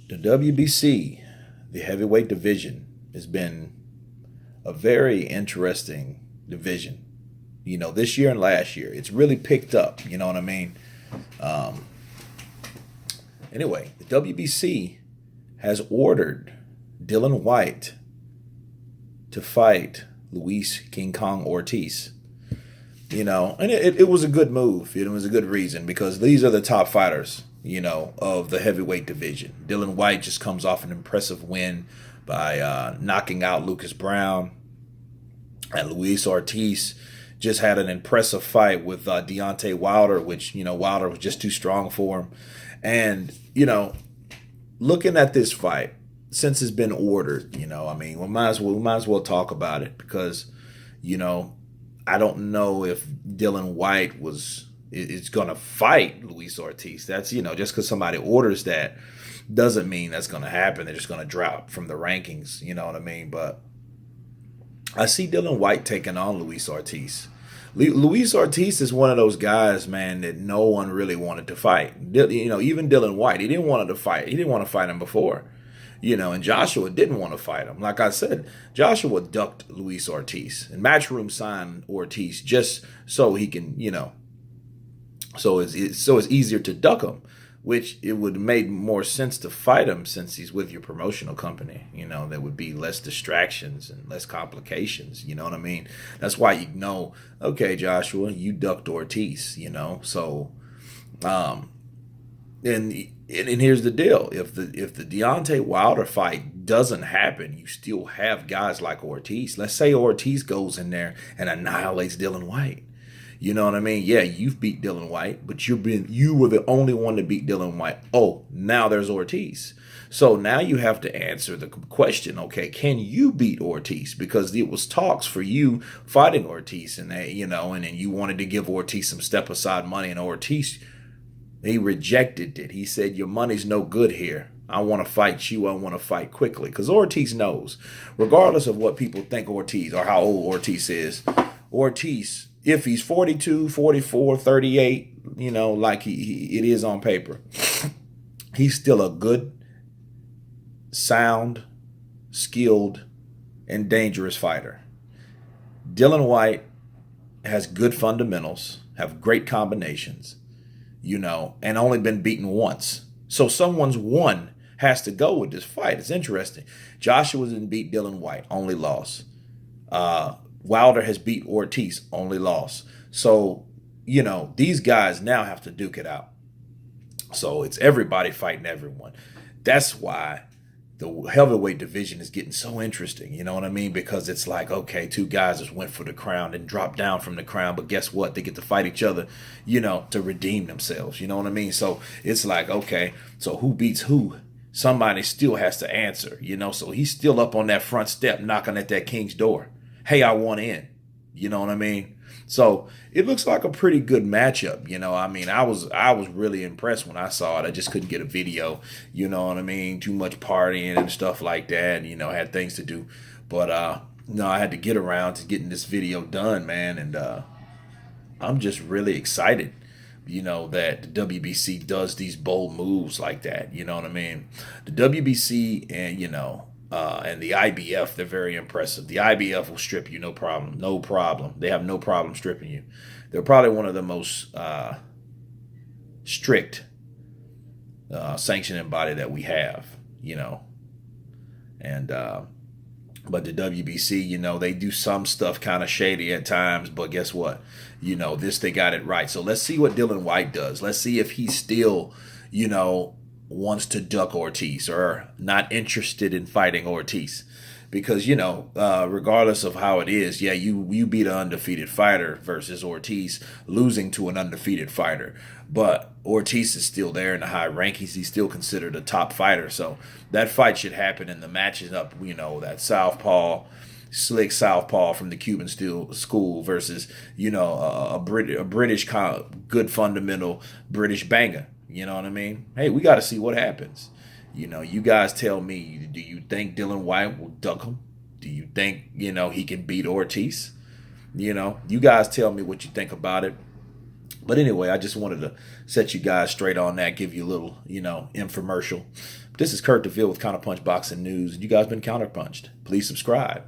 The WBC, the heavyweight division, has been a very interesting division. This year and last year, it's really picked up. You know what I mean? Um, anyway, the WBC has ordered Dylan White to fight Luis King Kong Ortiz. And it was a good move. It was a good reason because these are the top fighters, of the heavyweight division. Dylan White just comes off an impressive win by knocking out Lucas Brown. And Luis Ortiz just had an impressive fight with Deontay Wilder, which, Wilder was just too strong for him. And, looking at this fight, since it's been ordered, we might as well talk about it because, you know, I don't know if Dylan White is going to fight Luis Ortiz. That's, just because somebody orders that doesn't mean that's going to happen. They're just going to drop from the rankings. You know what I mean? But I see Dylan White taking on Luis Ortiz. Luis Ortiz is one of those guys, man, that no one really wanted to fight. Even Dylan White, he didn't want to fight. He didn't want to fight him before. And Joshua didn't want to fight him. Like I said, Joshua ducked Luis Ortiz, and Matchroom signed Ortiz just so he can, so it's easier to duck him, which it would make more sense to fight him since he's with your promotional company. There would be less distractions and less complications. You know what I mean? That's why okay, Joshua, you ducked Ortiz. So and here's the deal: if the Deontay Wilder fight doesn't happen, you still have guys like Ortiz. Let's say Ortiz goes in there and annihilates Dylan White. You know what I mean? Yeah, you've beat Dylan White, but you were the only one to beat Dylan White. Oh, now there's Ortiz. So now you have to answer the question, okay, can you beat Ortiz? Because it was talks for you fighting Ortiz, and and then you wanted to give Ortiz some step aside money, and Ortiz, he rejected it. He said, your money's no good here. I want to fight you. I want to fight quickly. Because Ortiz knows, regardless of what people think Ortiz or how old Ortiz is, Ortiz, if he's 42, 44, 38, like it is on paper, he's still a good, sound, skilled, and dangerous fighter. Dylan White has good fundamentals, have great combinations, and only been beaten once. So someone's won has to go with this fight. It's interesting. Joshua didn't beat Dylan White, only loss. Wilder has beat Ortiz, only loss. So, these guys now have to duke it out. So it's everybody fighting everyone. That's why the heavyweight division is getting so interesting. You know what I mean? Because it's like, okay, two guys just went for the crown and dropped down from the crown. But guess what? They get to fight each other, to redeem themselves. You know what I mean? So it's like, okay, so who beats who? Somebody still has to answer, So he's still up on that front step knocking at that king's door. Hey, I want in. You know what I mean? So it looks like a pretty good matchup. I was really impressed when I saw it. I just couldn't get a video. You know what I mean? Too much partying and stuff like that. And, had things to do. But no, I had to get around to getting this video done, man. And I'm just really excited, that the WBC does these bold moves like that. You know what I mean? The WBC and the IBF, they're very impressive. The IBF will strip you, no problem. No problem. They have no problem stripping you. They're probably one of the most strict sanctioning body that we have, And but the WBC, they do some stuff kind of shady at times. But guess what? They got it right. So let's see what Dylan White does. Let's see if he's still, wants to duck Ortiz or not interested in fighting Ortiz. Because, regardless of how it is, yeah, you beat an undefeated fighter versus Ortiz losing to an undefeated fighter. But Ortiz is still there in the high rankings. He's still considered a top fighter. So that fight should happen in the matches up, that slick southpaw from the Cuban school versus, a British good fundamental British banger. You know what I mean? Hey, we got to see what happens. You guys tell me, do you think Dylan White will duck him? Do you think, he can beat Ortiz? You guys tell me what you think about it. But anyway, I just wanted to set you guys straight on that, give you a little, infomercial. This is Kurt DeVille with Counterpunch Boxing News, and you guys been counterpunched. Please subscribe.